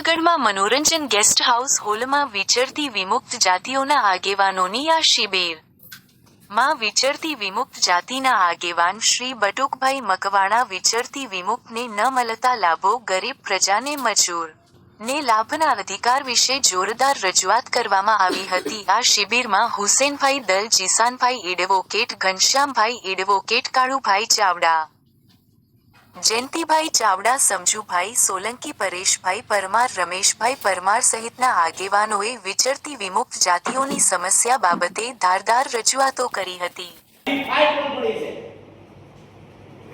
જૂનાગઢમાં મનોરંજન guest house હોલમાં વિચરતી વિમુક્ત જાતિઓના આગેવાનોની આ શિબિર માં વિચરતી વિમુક્ત જાતિના આગેવાન શ્રી બટુકભાઈ મકવાણા વિચરતી વિમુક્તને ન મળતા લાભો ગરીબ પ્રજાને મજૂર ને લાભના અધિકાર વિશે જોરદાર રજૂઆત કરવામાં આવી હતી। આ શિબિરમાં હુસેનભાઈ દલ, જીસાનભાઈ એડવોકેટ, ઘનશ્યામભાઈ એડવોકેટ, કાળુભાઈ ચાવડા, જયંતિભાઈ ચાવડા, સમજુભાઈ સોલંકી, પરેશભાઈ પરમાર, રમેશભાઈ પરમાર સહિતના આગેવાનોએ વિચરતી વિમુક્ત જાતિઓની સમસ્યા બાબતે ધારદાર રજૂઆતો કરી હતી।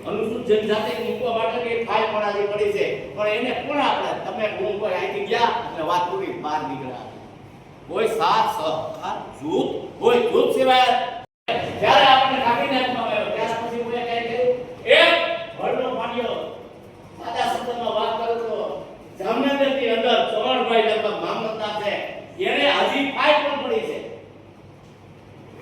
અનુસૂચિત જનજાતિ મૂકવા માટેની ફાઇલ પણ આજે પડી છે, પણ એને કોણ આપણે તમે ગુમ પર આઈ ગયા અને વાત પૂરી બહાર નીકળ્યા। કોઈ સાથ સહકાર જૂથ કોઈ જૂથ સિવાય જ્યારે આપણે કાઢીને આવ્યો ત્યાર પછી કોઈ કઈ કહ્યું એક ભરનો પાડ્યો સાદા શબ્દમાં વાત કરું તો જામનગરની અંદર ચૌહાણભાઈ લગભગ મામલતદાર છે, એને હજી ફાઇલ પણ પડી છે।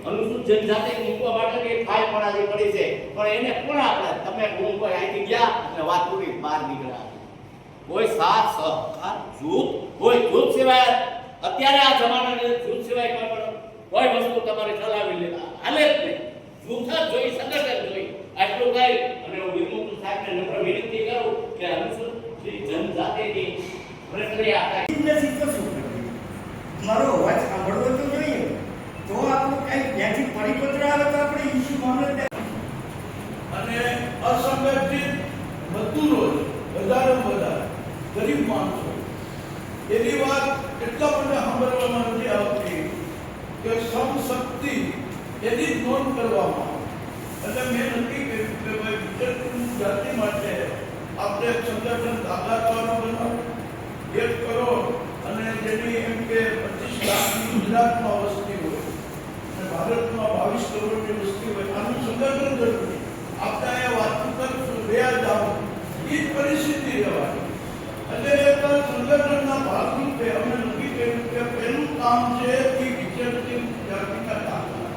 અનુસૂચિત જનજાતિ મૂકવા માટેની ફાઇલ પણ આજે પડી છે, પણ એને કોણ આપણે તમે ગુમ પર આઈ ગયા અને વાત પૂરી બહાર નીકળ્યા। કોઈ સાથ સહકાર જૂથ કોઈ જૂથ સિવાય અત્યારે આ જમાનાની જૂથ સિવાય કોઈ વસ્તુ તમારે ચલાવી લેતા હાલે જ નહીં। જૂથ જ જોઈ, સંગઠન જોઈ, આટલું કઈ અને હું વિમુક્ત સાહેબને નમ્ર વિનંતી કરું કે અનુસૂચિત જનજાતિની પ્રક્રિયા થાય। મારો અવાજ સાંભળવો તો જોઈએ, તો આપણું કઈ ત્યાંથી પરિપત્ર આવે તો આપણે ઇસ્યુ મામલે અને અસંગઠિત મજદૂરો વધારે ગરીબ માણસો એની વાત એટલા મને સાંભળવામાં નથી આવતી કે સમશક્તિ એની જ નોંધ કરવામાં આવે। એટલે મેં નક્કી કર્યું કે ભાઈ વિચરતી જાતિ માટે આપણે સંગઠન દાખલા કરવાનો બનાવો 1 કરોડ અને જેની એમ કે 25 લાખની ગુજરાતમાં વસ્તી હોય અને ભારતમાં 22 કરોડની વસ્તી હોય, આનું સંગઠન જરૂરી। આપણે એ વાતો કરશું વ્યાજ આવો એ પરિસ્થિતિ રહેવાની। એટલે એક સંગઠનના ભાગરૂપે અમે નક્કી કર્યું કે પહેલું કામ છે એ વિચરતી જાતિના દાખલા।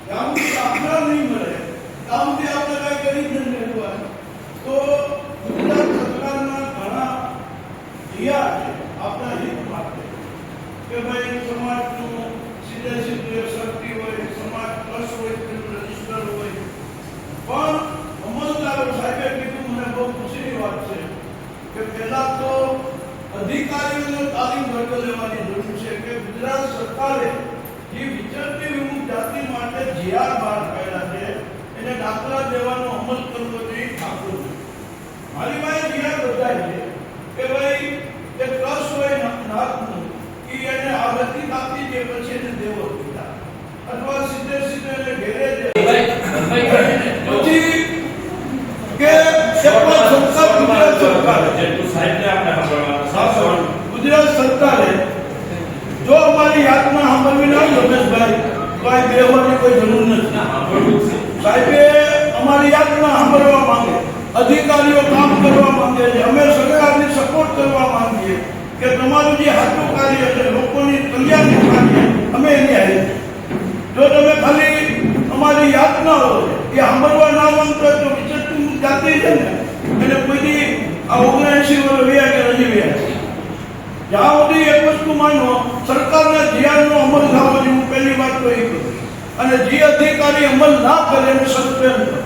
ગામથી દાખલા નહીં મળે, ગામથી આપણે કઈ કરી જ નથી રહેવાનું। તો ગુજરાત સરકારના ઘણા જીયા છે આપણા હિત માટે કે ભાઈ સમાજનું સીધે શક્તિ હોય, સમાજ પ્લસ હોય, તેનું રજીસ્ટર હોય, પણ અમલદારો સાહેબે કીધું મને બહુ ખુશીની વાત છે કે પહેલા તો અધિકારીઓને તાલીમ વર્ગ લેવાની જરૂર છે કે ગુજરાત સરકારે જે વિચરતી વિમુક્ત જાતિ માટે જીઆર બહાર પાડ્યા છે એને દાખલા દેવાનો અમલ કરવો જોઈએ, ઠાકોર છે। મારી પાસે જીઆર બધાય છે કે ભાઈ એ પ્લસ હોય નાથનું કે એને આવતી આપી દે પછી એને દેવો દીધા અથવા સીધે એને ઘેરે દે પછી કે ગુજરાત સરકારે જો અમારી યાદમાં સાંભળવી ના રમેશભાઈ કોઈ બેહવાની કોઈ જરૂર નથી। સાહેબે અમારી યાદમાં સાંભળવા માંગે, અધિકારીઓ કામ કરવા માંગે છે, અમે સરકારને સપોર્ટ કરવા માંગીએ કે તમારું જે સાચું કાર્ય છે લોકોની કલ્યાણનું કાર્ય અમે એની હારી। જો તમે ખાલી અમારી યાદ ના હોય એ સાંભળવા ના માંગતો તો વિચરતી જાતિ છે ને એને કોઈ આ 79 વર્ષ વ્યા કે હજી વ્યા જ્યાં સુધી એક વસ્તુ માનો સરકારના જીઆરનો અમલ થવાની હું પહેલી વાત તો એ કરું અને જે અધિકારી અમલ ના કરે એને સસ્પેન્ડ કરો।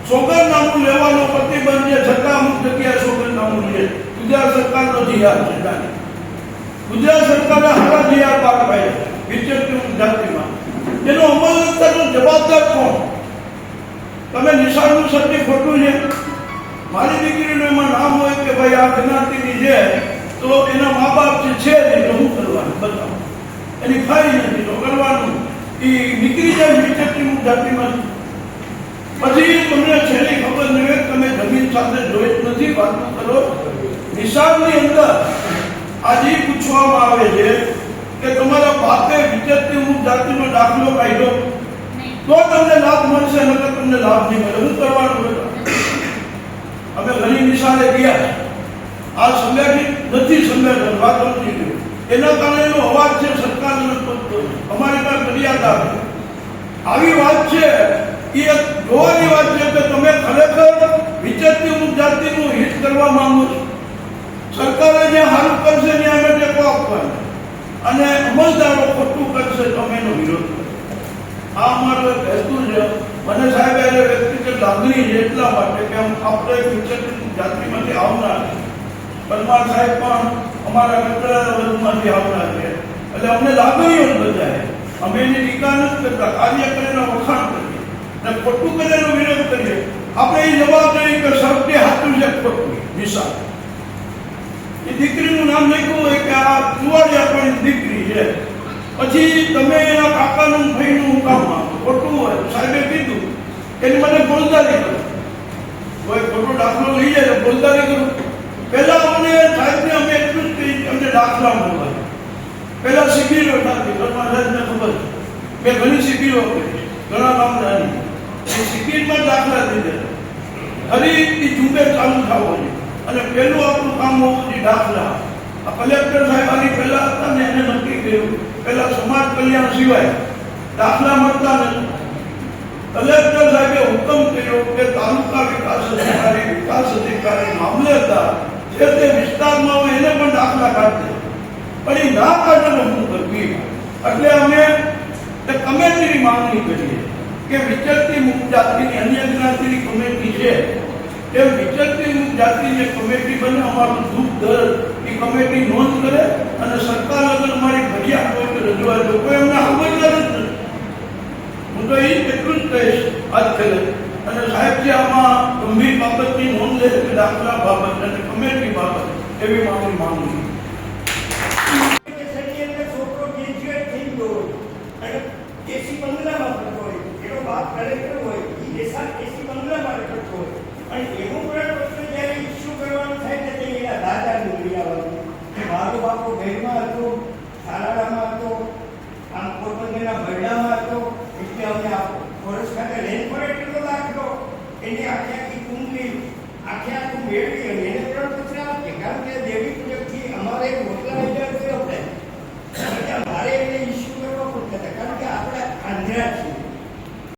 સોગંદનામું લેવાનો પ્રતિબંધ છે, છતાં અમુક જગ્યાએ સોગંદનામું લે। ગુજરાત સરકારનો જીઆર છે, ગુજરાત સરકારે હારા જીઆર બહાર પાડ્યા વિચરતી જાતિમાં, એનો અમલ કરવાનો જવાબદાર કોણ? તમે નિશાળનું સર્ટિફિકેટ ખોટું છે, મારી દીકરીનું એમાં નામ હોય કે ભાઈ આ જ્ઞાતિની છે તો એના મા બાપ જે છે એને શું કરવાનું બતાવો, એની ફાઈ નથી તો કરવાનું એ નીકળી જાય વિચરતી જાતિમાં। પછી તમને છેલ્લી ખબર નહીં હોય, તમે જમીન સાથે જોઈ નથી વાતો કરો। નિશાળની અંદર આજે પૂછવામાં આવે છે કે તમારા બાપે વિચરતી જાતિનો દાખલો કાઢ્યો તો તમને લાભ મળશે, નકર તમને લાભ નહીં મળે। શું કરવાનું? અમે ઘણી નિશાળે ગયા, આ સંગઠિત નથી, સંગઠન વાત નથી ગયું એના કારણે એનો અવાજ છે સરકાર અમારી પાસે ફરિયાદ આવે આવી વાત છે એ જોવાની વાત છે કે તમે ખરેખર વિચરતી જાતિનું હિત કરવા માંગો છો સરકારે જે સારું કરશે ને અમે ટેકો આપવાનો, અને અમલદારો ખોટું કરશે તો અમે એનો વિરોધ કરીશું. આ અમારો એક હેતુ છે. મને સાહેબ એ વ્યક્તિગત લાગણી છે એટલા માટે કે આપણે વિચરતી જાતિમાંથી આવનાર છે. પરમાર સાહેબ પણ અમારા કચરા વર્ગમાંથી આવનાર છે, એટલે અમને લાગણીઓ બધાય. અમે એની ટીકા નથી કરતા, કાર્ય કરેલા વખાણ કરીએ અને ખોટું કરેલો વિરોધ કરીએ. આપણે એ જવાબદારી કે સૌથી હાથું છે ખોટું નિશાન. એ દીકરીનું નામ લખ્યું હોય કે આ ચુવાડિયાપણની દીકરી છે, પછી તમે એના કાકાનું ભાઈનું કામ આપો, ખોટું હોય. સાહેબે કીધું એની મને બોલદારી કરો, કોઈ ખોટો દાખલો લઈ જાય તો બોલદારી કરું. પહેલા અમને સાહેબને અમે એટલું જ કહી અમને દાખલા મળવા. પહેલા શિબિરો થતી, ઘરમાં સાહેબને ખબર છે, મેં ઘણી શિબિરો કરી, ઘણા ગામડાની. એ શિબિરમાં દાખલા થઈ જાય, ફરી એ ઝુંબેશ ચાલુ થવો જોઈએ. અને પહેલું આપણું કામ હોવું જોઈએ દાખલા. આ કલેક્ટર સાહેબ આની પહેલા હતા ને એને નક્કી કર્યું, પહેલા સમાજ કલ્યાણ સિવાય દાખલા મળતા નથી. કલેક્ટર સાહેબે હુકમ કર્યો કે તાલુકા વિકાસ અધિકારી મામલેદાર જે તે વિસ્તારમાં હોય એને પણ દાખલા કાઢે, પણ એ ના કાઢે હું કરવી. એટલે અમે એક કમિટીની માંગણી કરીએ કે વિચરતી મુક્ત જાતિની અન્ય જ્ઞાતિની કમિટી છે એ વિચરતી મુક્ત જાતિની કમિટી બને. અમારું દુઃખ દર્દ એ કમિટી નોંધ કરે, અને સરકાર અગર અમારી ફરિયાદ હોય તો રજૂઆત હોય, કોઈ અમને સમજદાર જ નથી. હું તો એ એટલું જ કહીશ આજ ખેલે. અને સાહેબ જે આમાં ગંભીર બાબતની નોંધ લે કે દાખલા બાબત અને કમિટી બાબત એવી મારી માંગુ છું. છોકરો ગ્રેજ્યુએટ થઈ ગયો અને એસી બંગલામાં કરતો હોય, એનો બાપ કલેક્ટર હોય, એ એસી બંગલામાં કરતો હોય, અને એવું પ્રશ્ન જ્યારે ઇસ્યુ કરવાનું થાય ને તે એના દાદાનું લઈ આવવાનું કે મારો બાપો ઘરમાં હતો, શાળામાં હતો, આમ પોરબંદરના બરડામાં હતો, એટલે અમે વર્ષ ખાતે રેન પર એટલો દાખલો એની આખી આખી કુંડલી આખી આખું મેળવી